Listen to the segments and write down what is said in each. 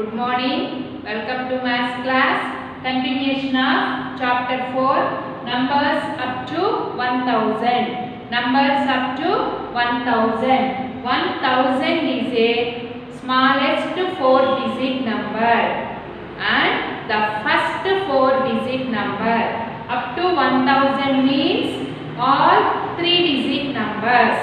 Good morning. Welcome to Maths class. Continuation of chapter 4. Numbers up to 1000. Numbers up to 1000. 1000 is a smallest 4-digit number and the first 4-digit number. Up to 1000 means all 3-digit numbers.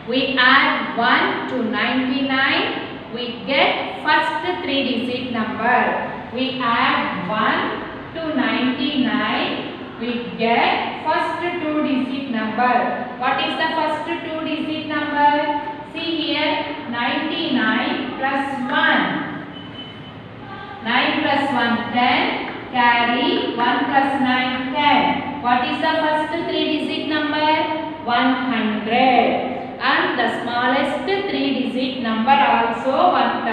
We add 1 to 99. We get first 3-digit number. We add 1 to 99. We get first 2-digit number. What is the first 2-digit number? See here, 99 plus 1. 9 plus 1, 10. Carry 1 plus 9, 10. What is the first 3-digit number? 100. And the smallest 3-digit number also 100.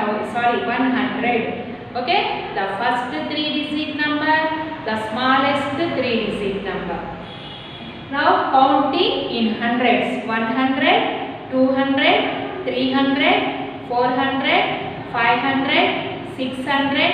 Okay, the first 3-digit number, the smallest 3-digit number. Now counting in hundreds: 100, 200, 300, 400, 500, 600,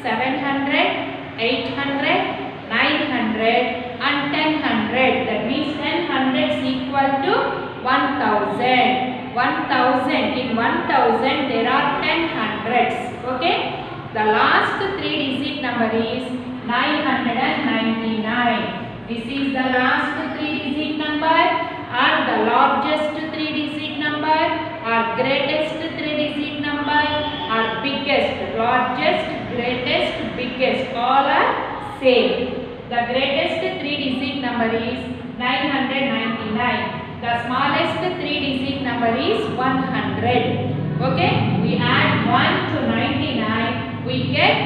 700, 800, 900 and 1000. That means 10 hundreds equal to 1000. 1000. In 1000 there are 10 hundreds. Okay. The last 3-digit number is 999. This is the last 3-digit number and the largest 3-digit number or greatest 3-digit number or biggest. Largest, greatest, biggest. All are same. The greatest 3-digit number is 999. The smallest 3-digit number is 100. Okay, we add 1 to 99, we get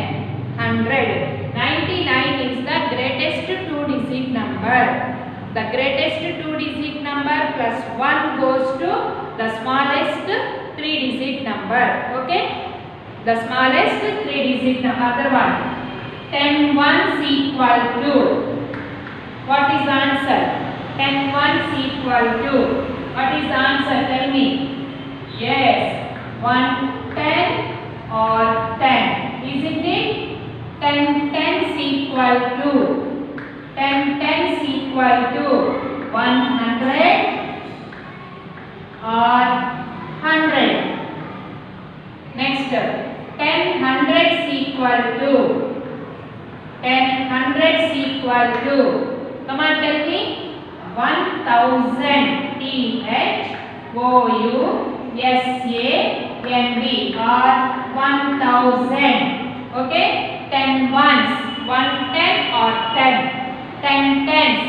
100. 99 is the greatest 2-digit number. The greatest 2-digit number plus 1 goes to the smallest 3-digit number. Okay, the smallest 3-digit number. Other one. 10 ones equal to. What is the answer? 10 ones equal to. What is the answer? Tell me. Yes, 110 or 10. Isn't it? 10 tens equal to. 10 tens equal to 100 or 100. Next, 10 hundreds equal to. 10 hundreds equal to. Come on, tell me. 1000. THOUSAND or 1000. Okay. 10 ones. 110 or 10. 10 tens.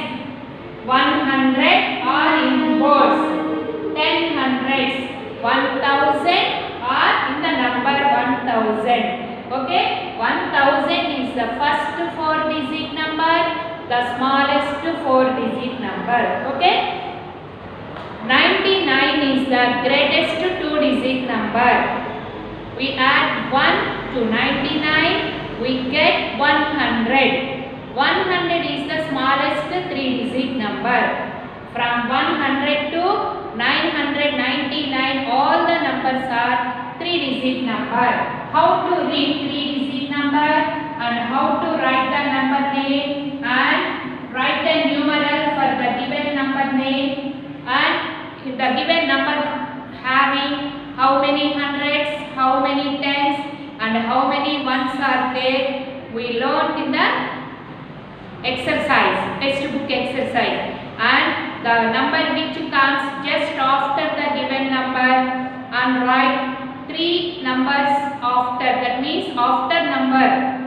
100 or in words. 10 hundreds. 1000 or in the number 1000. Okay. 1000 is the first 4-digit number. The smallest 4-digit number. Okay. 99 is the greatest 2-digit number. We add 1 to 99. We get 100. 100 is the smallest 3-digit number. From 100 to 999, all the numbers are 3-digit number. How to read 3-digit number and how to write the number name and write the numeral for the given number name and the given number having how many hundreds, how many tens and how many ones are there, we learned in the exercise, textbook exercise. And the number which comes just after the given number and write 3 numbers after, that means after number.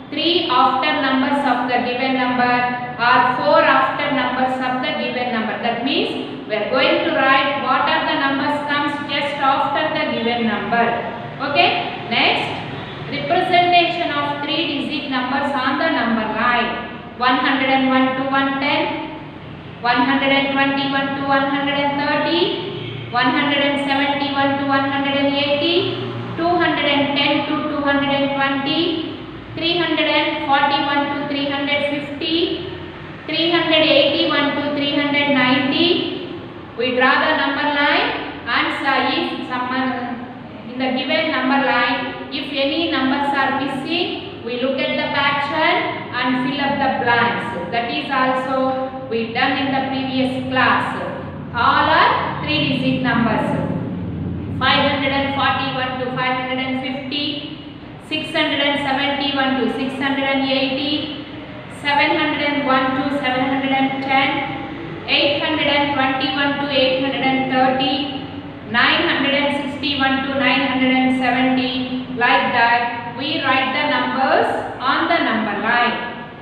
3 after numbers of the given number or 4 after numbers of the given number. That means we are going to write what are the numbers comes just after the given number. Okay. Next, representation of 3-digit numbers on the number line. 101 to 110, 121 to 130, 171 to 180, 210 to 220, 341 to 350, 381 to 390. We draw the number line and if someone in the given number line, If any numbers are missing, we look at the pattern and fill up the blanks. That is also we done in the previous class. All are 3-digit numbers. 541 to 550, 671 to 680, 701 to 710, 821 to 830, 961 to 970. Like that we write the numbers on the number line.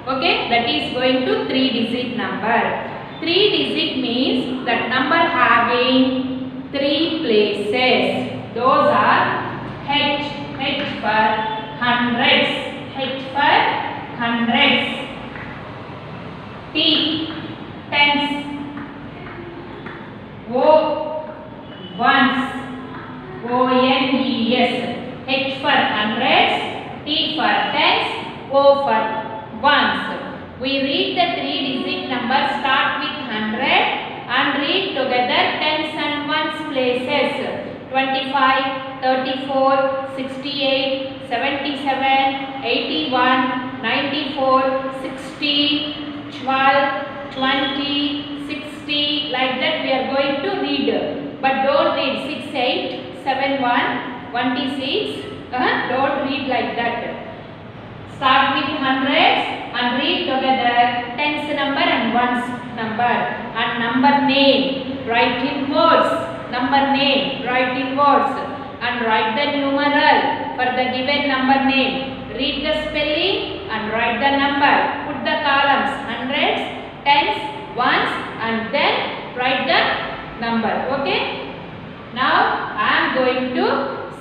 Okay, that is going to 3-digit number. 3-digit means that number having 3 places. Those are H for hundreds, H for hundreds, T tens, O ones, ONES, H for hundreds, T for tens, O for ones. We read the 3-digit number, start with 100 and read together tens and ones places. 25, 34, 68, 77, 81, 94, 60, 12, 20, 60. Like that we are going to read. But don't read 68, 71, 26. Don't read like that. Start with hundreds and read together tens number and ones number. And number name, write in words. Number name, write in words. And write the numeral for the given number name. Read the spelling and write the number. Put the columns, hundreds, tens, ones, and then write the number. Okay. Now I am going to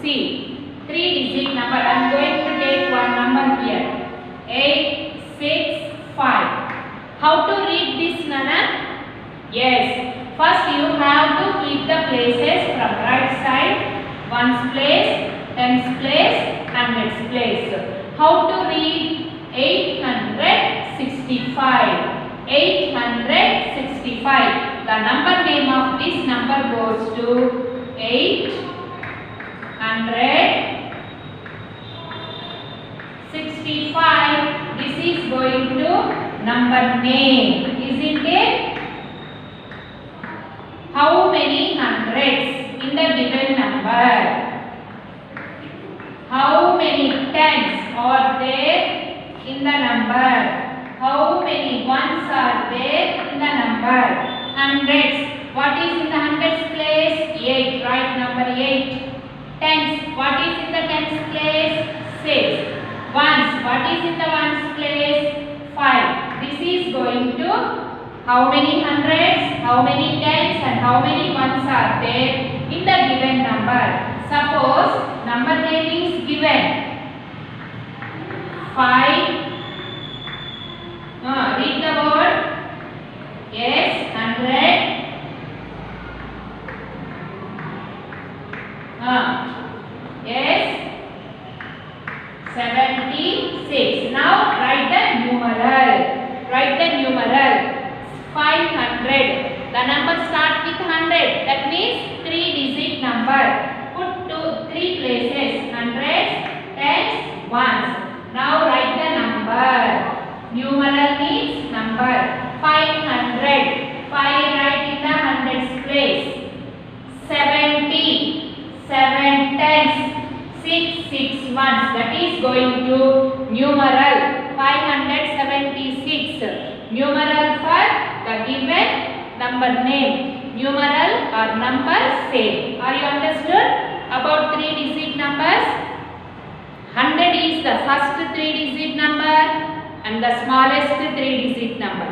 see 3-digit number. I am going to take one number here. 8, 6, 5. How to read this, Nana? Yes. First you have to keep the places from right side. Ones place, tens place, hundreds place. How to read 865? 865. The number name of this number goes to 865. This is going to number name, isn't it? How many hundreds in the given number? How many tens are there in the number? How many ones are there in the number? Hundreds. What is in the hundreds place? 8. Write number 8. Tens. What is in the tens place? 6. Ones. What is in the ones place? 5. This is going to how many hundreds, how many tens and how many ones are there in the given number. Suppose number name is given 5. Read the word. Yes, 100. Yes, 76. Now write the numeral. Write the numeral. 500. The number starts with 100. That means 3-digit number. Put 3 places. Hundreds, tens, ones. Now write the number. Numeral means number. 500. 5 write in the hundreds place. 70. 7 tens. 6 ones. That is going to numeral. 576. Numeral for the given number name. Numeral or number same. Are you understood about 3-digit numbers? 100 is the first 3-digit number and the smallest 3-digit number.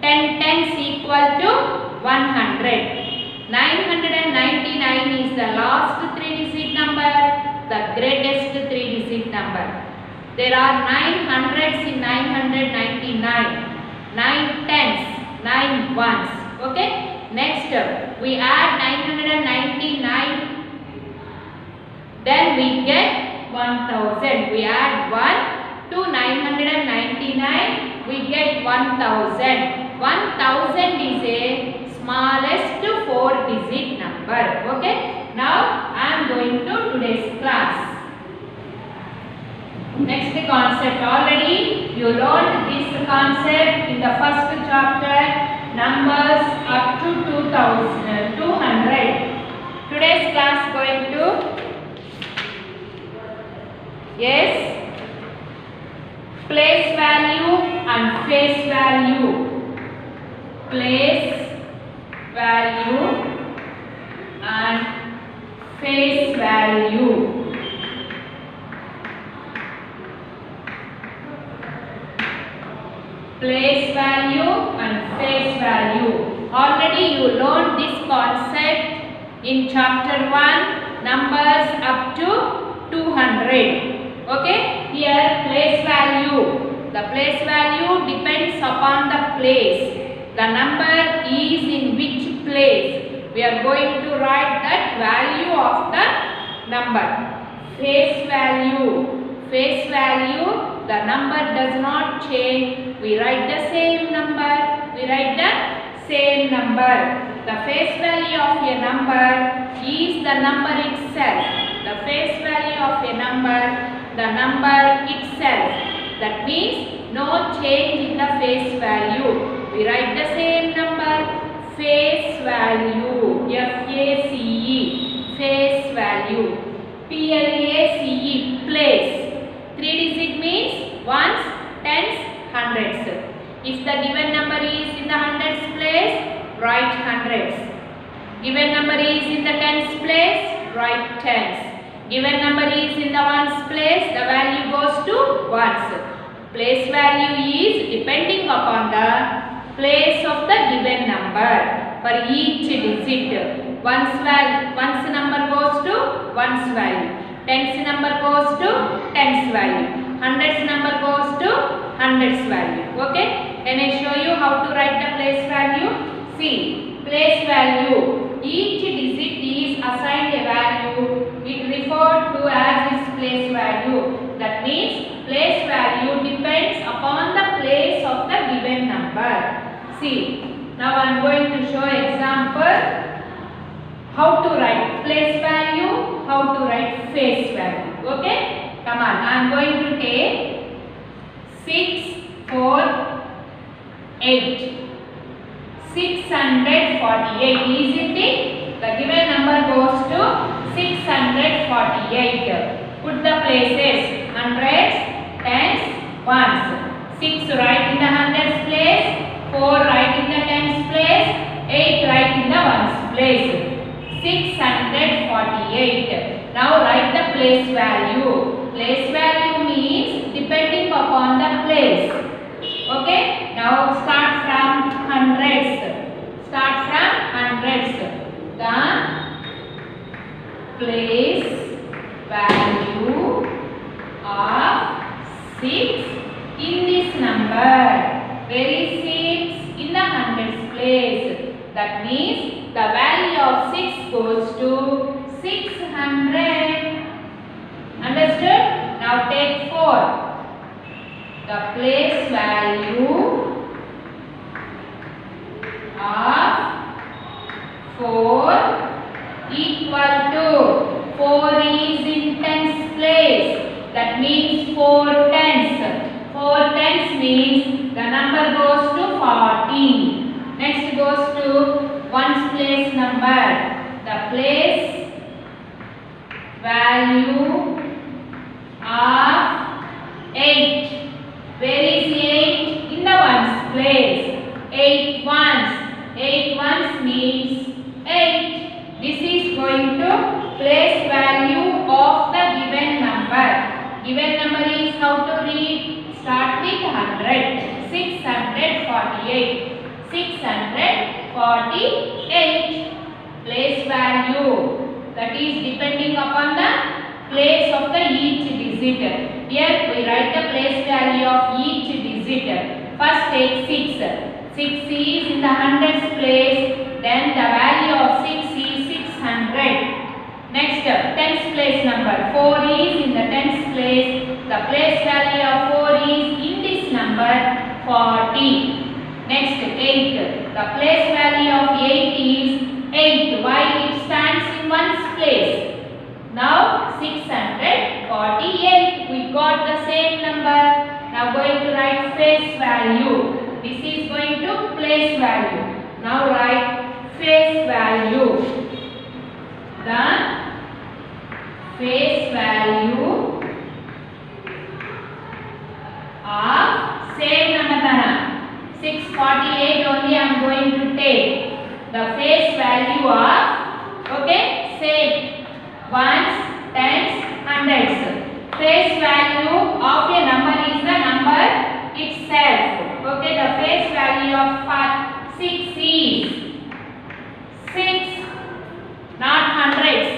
10 tens equal to 100. 999 is the last 3-digit number, the greatest 3-digit number. There are 9 hundreds in 999. 9 tens, 9 ones. Okay. Next we add 999. Then we get 1000. We add 1 to 999. We get 1000. 1000 is a smallest 4-digit number. Okay. Now I am going to today's class. Next concept, already you learned this concept in the first chapter, numbers up to 200. Today's class going to, yes, place value and face value. Place value and face value. Place value and face value. Already you learned this concept in chapter 1, numbers up to 200. Okay, here place value. The place value depends upon the place. The number is in which place. We are going to write that value of the number. Face value. Face value, the number does not change. We write the same number. We write the same number. The face value of a number is the number itself. The face value of a number, the number itself. That means no change in the face value. We write the same number. Face value. F-A-C-E. Face value. P-L-A-C-E. Place. 3-digit means ones, tens, hundreds. If the given number is in the hundreds place, write hundreds. Given number is in the tens place, write tens. Given number is in the ones place, the value goes to ones. Place value is depending upon the place of the given number for each digit. Ones number goes to ones value. Tens number goes to tens value. Hundreds number goes to hundreds value. Okay? Can I show you how to write the place value? See, place value. Each digit is assigned a value. It referred to as its place value. That means place value depends upon the place of the given number. See, now I am going to show example. How to write place value, how to write face value. Okay? Come on, I am going to take 6, 4, 8. 648. Isn't it? The given number goes to 648. Put the places. Hundreds, tens, ones. 6 write in the hundreds place. 4 write in the tens place. 8 write in the ones place. 648. Now write the place value. Place value means depending upon the place. Okay? Now start from hundreds. Start from hundreds. The place value of 6 in this number. Where is 6? In the hundreds place. That means the value of 6 goes to 600. Understood? Now take 4. The place value of 4 equal to 4 is in tens place. That means 4 tens. 4 tens means the number goes to 40. Next goes to ones place number. The place value of 8. Where is 8? In the ones place. 8 ones. 8 ones means 8. This is going to place value of the given number. Given number is how to read? Start with 100. 648. 648. Place value. That is depending upon the place of the each digit. Here we write the place value of each digit. First take 6. 6 is in the hundreds place. Then the value of 6 is 600. Next, tens place number. 4 is in the tens place. The place value of 4 is in this number 40. Next, 8. The place value of 8 is 8. Why it stands in ones place? Now 648. We got the same same number. Now going to write face value. This is going to place value. Now write face value. The face value of same number dana 648 only I am going to take. The face value of, okay, same ones, tens, hundreds. Face value of a number is the number itself. Okay, the face value of 6 is 6, not hundreds.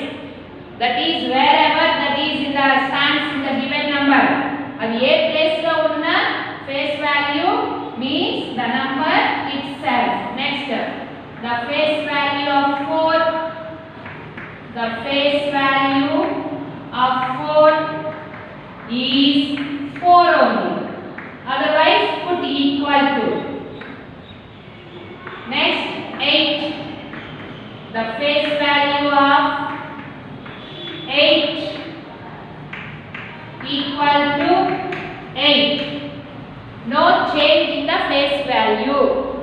That is wherever that is in the stands in the given number. Adi a place lo unna face value means the number itself. Next, the face value of 4. The face value of 4 is 4 only. Otherwise, put equal to. Next, 8. The face value of 8 equal to 8. No change in the face value.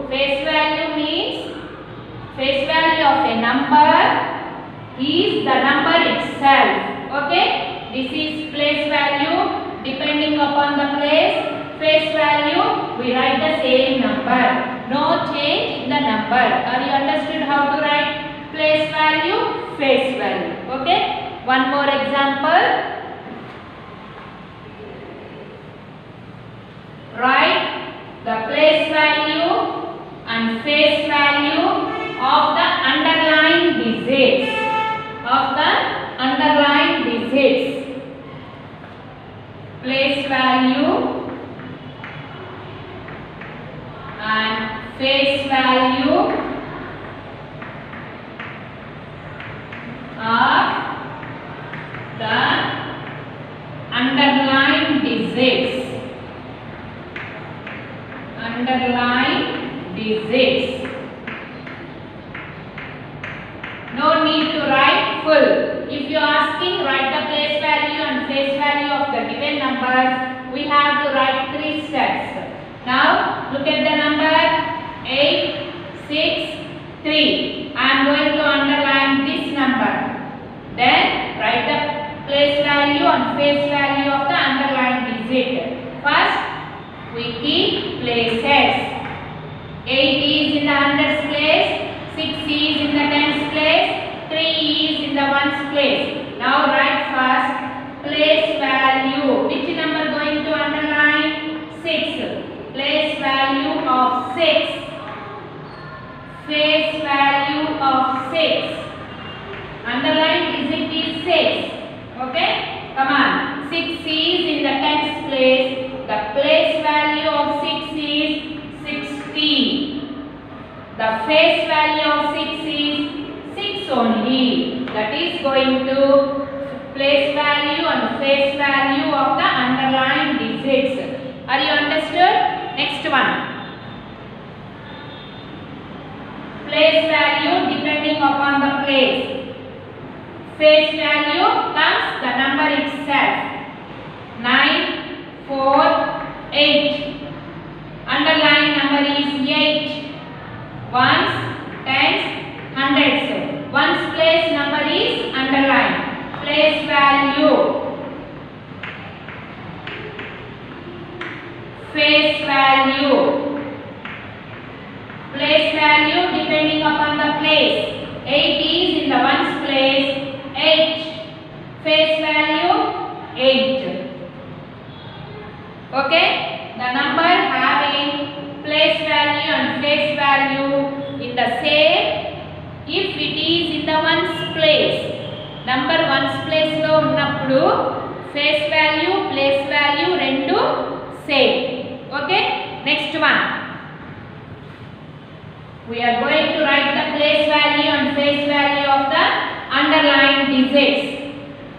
Face value means face value of a number is the number itself. Okay, this is place value. Depending upon the place, face value, we write the same number. No change in the number. Are you understood how to write place value, face value? Okay, one more example. Write the place value and face value of the underlying digits. Of the underlying digits. Place value and face value of the underlying digits. Underlying digits. No need to write full. If you are asking, write the place value and face value of the given numbers, we have to write 3 steps. Now, look at the number 8, 6, 3. I am going to underline this number. Then, write the place value and face value of the underlying digit. First, we keep places. 8 is in the hundreds place, 6 is in the tens place, 3 is in the ones place. Now write first place value. Which number going to underline? 6. Place value of 6. Face value of 6. Underline digit is 6. Okay? Come on. 6 is in the tens place. The place value of 6 is 60. The face value of 6 is 6 only. That is going to place value and face value of the underlying digits. Are you understood? Next one. Place value depending upon the place. Face value comes the number itself. 9, 4, 8. Underlying number is 8. Ones, tens, hundreds. Ones place number is underlined. Place value. Face value. Place value depending upon the place. 8 is in the ones place. 8. Face value 8. Okay? The number having place value and face value in the same if it is in the ones place. Number ones place lo unnappudu face value, place value rendu same. Okay? Next one. We are going to write the place value and face value of the underlying digits.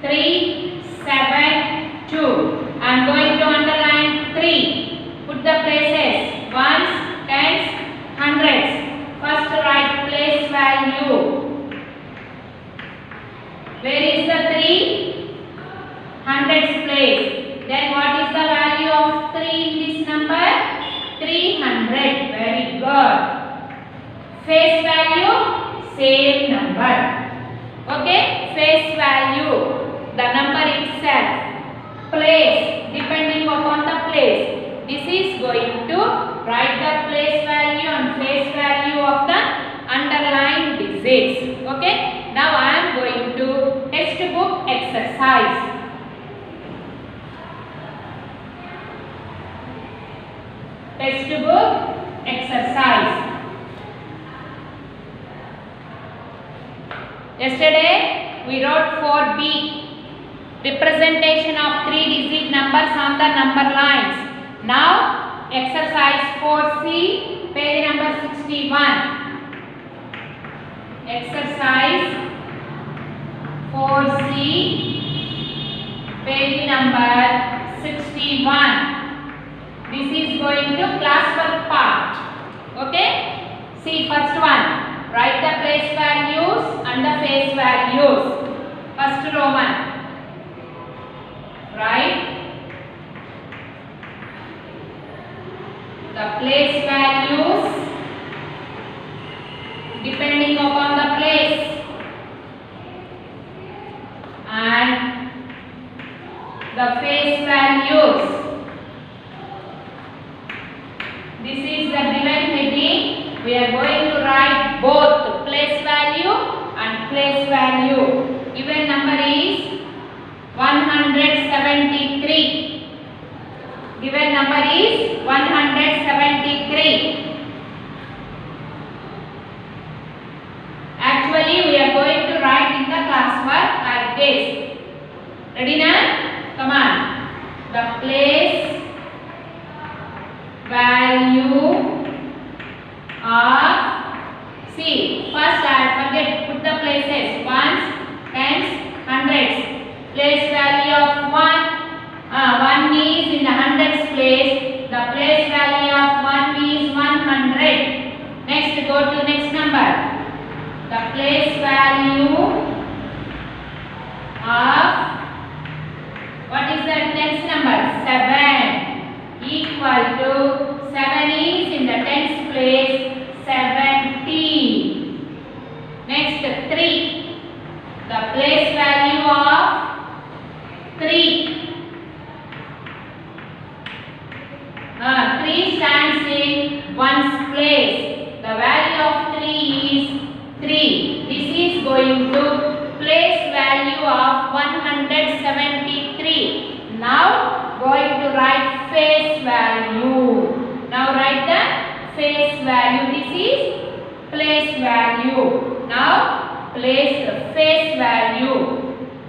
3, 7, 2. I am going to underline 3. Put the places. Ones, tens, hundreds. First write place value. Where is the 3? Hundreds place. Then what is the Face value, same number. Okay, face value, the number itself. Place, depending upon the place. This is going to write the place value and face value of the underlined digits. Okay, now I am going to textbook exercise. Textbook exercise. Yesterday we wrote 4B, representation of 3-digit numbers on the number lines. Now exercise 4C, page number 61. Exercise 4C, page number 61. This is going to classwork part. Okay, see first one, write the place values and the face values. First Roman, write the place values depending upon the place and the face values. This is the given heading. We are going to write both place value and place value. Given number is 173. Given number is 173. Actually, we are going to write in the classwork like this. Ready now? Come on. The place value of, see, first I forget put the places, ones, tens, hundreds. Place value of 1 is in the hundreds place. The place value of 1 is 100. Next, go to next number. The place value of, what is the next number? 7 equal to, 7 is in the tens place, 70. Next, 3. The place value of 3. 3 stands in ones place. The value of 3 is 3. This is going to place value of 173. Now going to write face value. Now write the face value. This is place value. Now place the face value.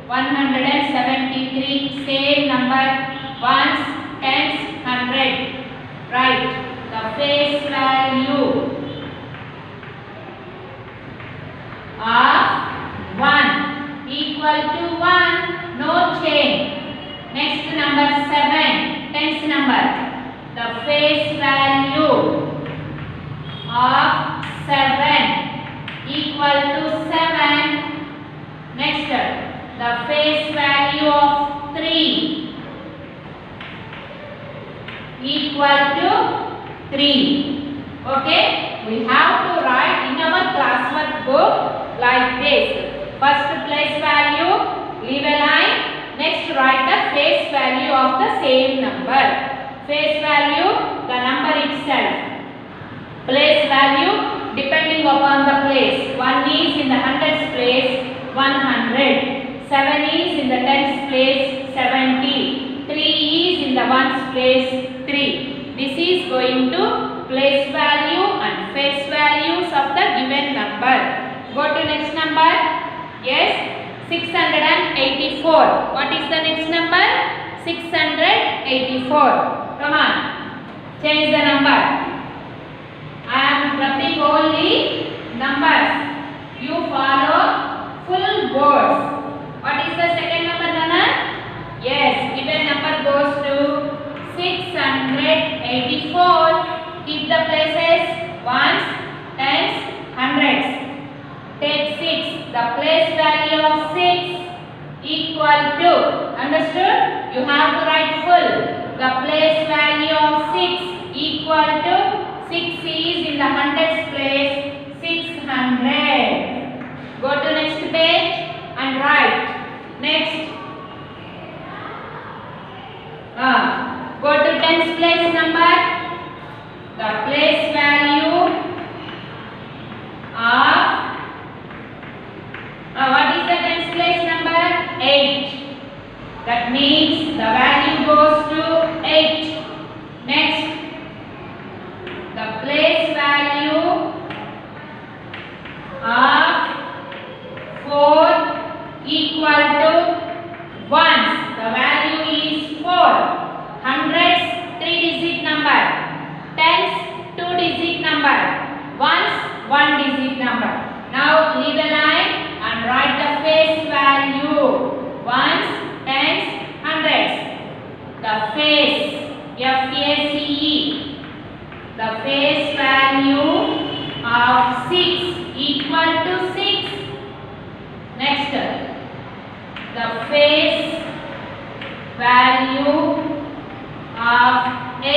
173, same number, ones, tens, 100. Right, the face value of 1 equal to 1, no change. Next number 7, tens number. The face value of 7 equal to 7. Next, the face value of 3 equal to 3. Okay, we have to write in our classwork book like this. First place value, leave a line. Next, write the face value of the same number. Face value, the number itself. Place value, depending upon the place. 1 is in the hundreds place, 100. 7 is in the tens place, 70. 3 is in the ones place, 3. This is going to place value and face values of the given number. Go to next number. Yes, 684. What is the next number? 684. Come on, change the number. I am dropping only numbers. You follow full words. What is the second number, Nana? Yes, given number goes to 684. Keep the places, ones, tens, hundreds. Take 6. The place value of 6 equal to, understood? You have to write full. The place value of 6 equal to, 6 is in the hundreds place, 6 600. Go to next page and write. Next. Go to tens place number. The place value of what is the tens place number? 8. That means the value goes to 8. Next, the place value of 4 equal to ones. The value is 4. Hundreds 3-digit number. Tens 2-digit number. Ones 1-digit number. Now leave a line and write the face value. Ones, tens, hundreds. The face, F-A-C-E. The face value of 6 equal to 6. Next, the face value of 8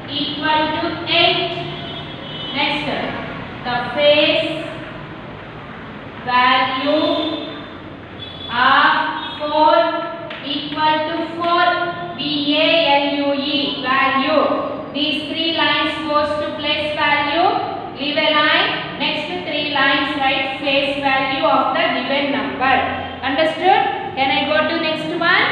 equal to 8. Next, the face value of 4 equal to 4. V-A-L-U-E, value. These 3 lines goes to place value. Leave a line. Next 3 lines write face value of the given number. Understood? Can I go to next one?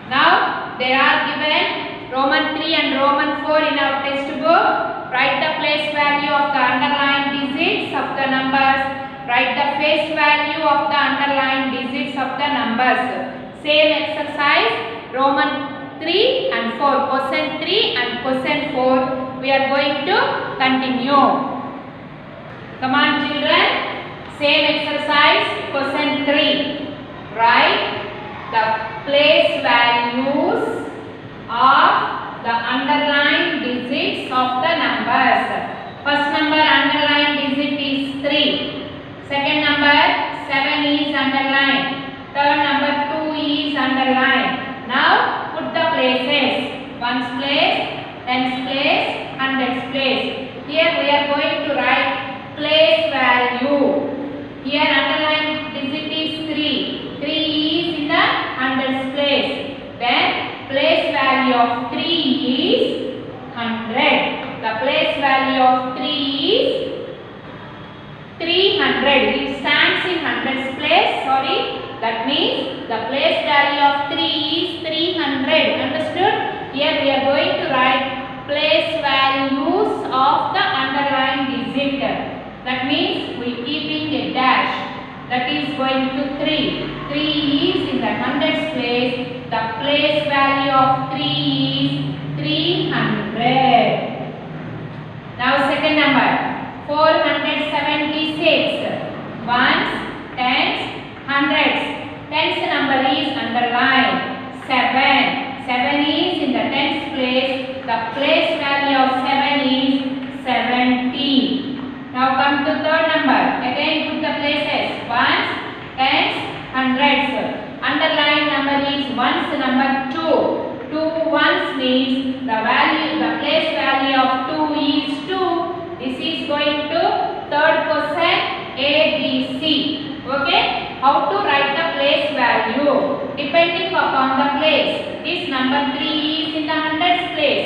Now they are given Roman 3 and Roman 4 in our textbook. Write the place value of the underlined digits of the numbers. Write the face value of the underlined digits of the numbers. Same exercise, Roman 3 and 4, quotient 3 and quotient 4. We are going to continue. Come on children, same exercise, quotient 3. Write the place values of the underlined digits of the numbers. First number underlined digit is 3. Second number 7 is underlined. Third number 2 is underlined. Now put the places. Ones place, tens place, hundreds place. Here we are going to write place value. Here underlined digit is 3. 3 is in the hundreds place. Then place value of 3 is 100. The place value of 3 is 300. It stands in hundreds place. Sorry. That means the place value of 3 is 300. Understood? Here we are going to write place values of the underlined digit. That means we keeping a dash. That is going to 3. 3 is in the hundreds place. The place value of 3 is 300. Now second number. 476. Ones, tens, hundreds. Tens number is underlined. 7. 7 is in the tens place. The place value of 7 is 70. Now come to third number. Again put the places. Ones, tens, hundreds. Underlined number is ones number 2. 2 ones means the place value of 2 is 2. This is going to third quotient A, B, C. Okay? How to write the place value? Depending upon the place. This number 3 is in the hundreds place.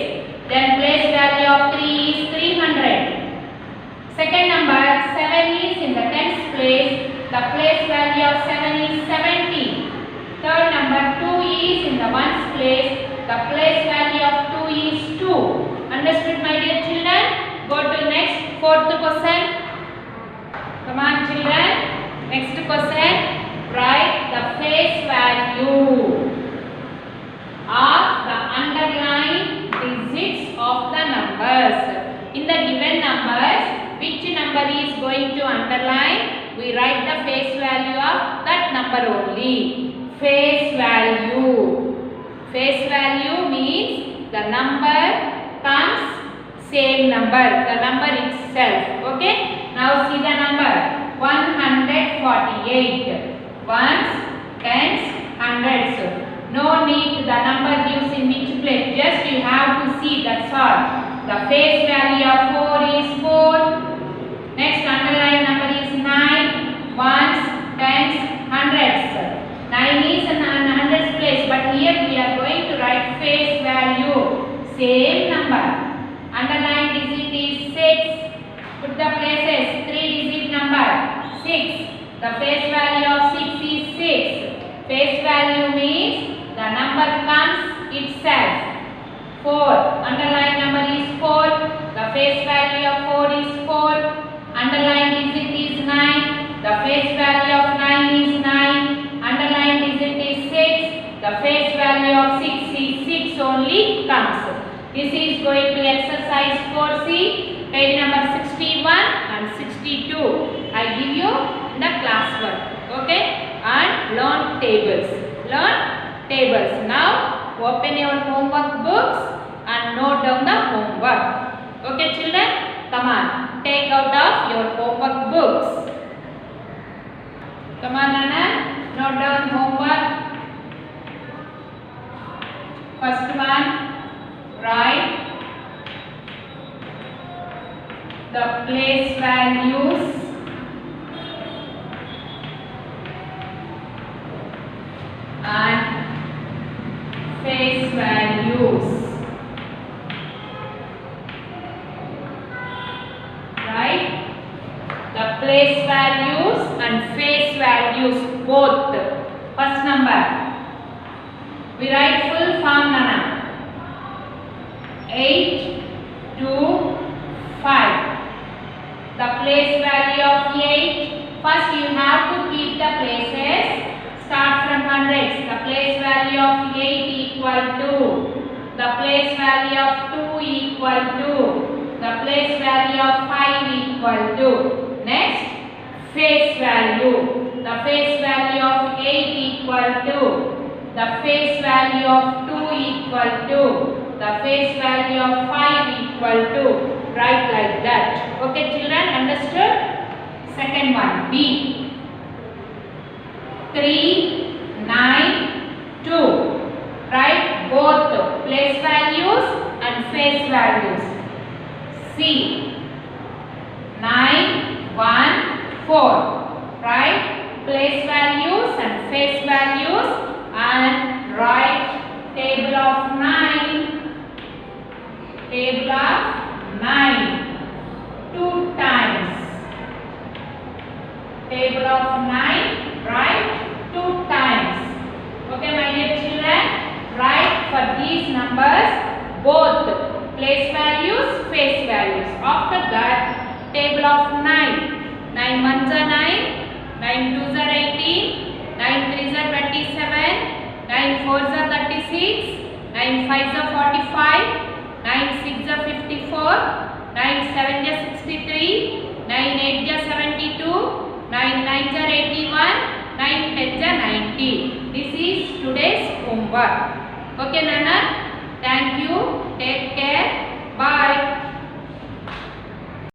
Then place value of 3 is 300. Second number 7 is in the tens place. The place value of 7 is 70. Third number 2 is in the ones place. The place value of 2 is 2. Understood my dear children? Go to next fourth question. Come on children. Next question. Write the face value of the underlined digits of the numbers. In the given numbers, which number is going to underline? We write the face value of that number only. Face value. Face value means the number comes same number, the number itself. Okay? Now see the number 148. Ones, tens, hundreds. No need the number gives in which place. Just you have to see, that's all. The face value of 4 is 4. Next underline number is 9. Ones, tens, hundreds. 9 is in hundreds place, but here we are going to write face value. Same number. Underline digit is 6. Put the places. 3 digit number 6. The face value of 6 is 6. Face value means the number comes itself. 4. Underline number is 4. The face value of 4 is 4. Underline digit is 9. The face value of 9 is 9. Underline digit is 6. The face value of 6 is 6 only comes. This is going to exercise 4C, page number 61 and 62. I give you the classwork. Okay? And learn tables. Learn tables. Now open your homework books and note down the homework. Okay children? Come on. Take out of your homework books. Come on Nana. Note down homework. First one. Write the place values and face values. Right? The place values and face values both. First number. We write full form Nana. 8, 2, 5. The place value of 8. First you have to keep the places. Start from hundreds. The place value of 8 equal to. The place value of 2 equal to. The place value of 5 equal to. Next, face value. The face value of 8 equal to. The face value of 2 equal to. The face value of 5 equal to. Write like that. Okay children, understood? Second one, B. 3, 9, 2. Write both place values and face values. C. 9, 1, 4. Write place values and face values and write table of 9. Table of 9. 2 times. Table of 9. Write 2 times. Okay my dear children. Write for these numbers both place values, face values. After that, table of 9. 9 ones are 9. 9 twos are 18. 9 threes are 27. 9 fours are 36. 9 fives are 45. 9 6 are 54. 9 7 are 63. 9 8 are 72. 9 9 are 81. 9 10 are 90. This is today's homework. Okay Nana? Thank you. Take care. Bye.